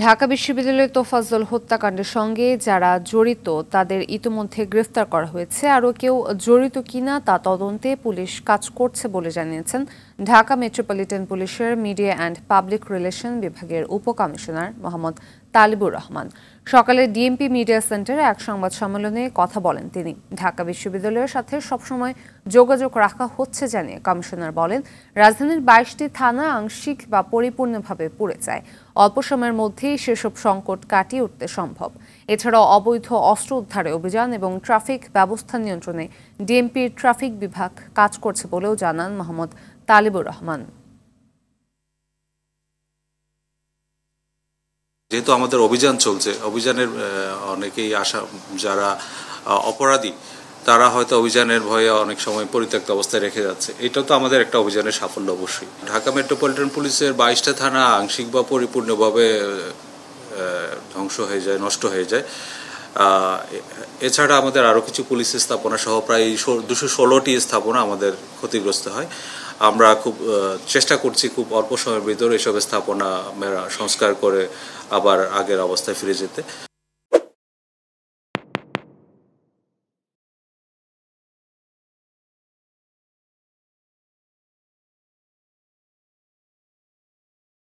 ঢাকা বিশ্ববিদ্যালয়ের তোফাজ্জল হত্যাকাণ্ডের সঙ্গে যারা জড়িত তাদের ইতোমধ্যে গ্রেফতার করা হয়েছে। আরও কেউ জড়িত কিনা তা তদন্তে পুলিশ কাজ করছে বলে জানিয়েছেন ঢাকা মেট্রোপলিটন পুলিশের মিডিয়া অ্যান্ড পাবলিক রিলেশন বিভাগের উপকমিশনার মোহাম্মদ তালিবুর রহমান। সকালে ডিএমপি মিডিয়া সেন্টারে এক সংবাদ সম্মেলনে কথা বলেন তিনি। ঢাকা বিশ্ববিদ্যালয়ের সাথে সবসময় যোগাযোগ রাখা হচ্ছে জানিয়ে কমিশনার বলেন, রাজধানীর ২২টি থানা আংশিক বা পরিপূর্ণভাবে পুড়ে যায়। অল্প সময়ের মধ্যেই সেসব সংকট কাটিয়ে উঠতে সম্ভব। এছাড়াও অবৈধ অস্ত্র উদ্ধারে অভিযান এবং ট্রাফিক ব্যবস্থা নিয়ন্ত্রণে ডিএমপির ট্রাফিক বিভাগ কাজ করছে বলেও জানান মোহাম্মদ তালিবুর রহমান। যেহেতু আমাদের অভিযান চলছে, অভিযানের অনেকেই আসা যারা অপরাধী তারা হয়তো অভিযানের ভয়ে অনেক সময় পরিত্যক্ত অবস্থায় রেখে যাচ্ছে। এটা তো আমাদের একটা অভিযানের সাফল্য অবশ্যই। ঢাকা মেট্রোপলিটন পুলিশের ২২টা থানা আংশিক বা পরিপূর্ণভাবে ধ্বংস হয়ে যায়, নষ্ট হয়ে যায়। এছাড়া আমাদের আরও কিছু পুলিশ স্থাপনা সহ প্রায় ২১৬টি স্থাপনা আমাদের ক্ষতিগ্রস্ত হয়। আমরা খুব চেষ্টা করছি খুব অল্প সময়ের ভিতরে এসব স্থাপনা সংস্কার করে আবার আগের অবস্থায় ফিরে যেতে।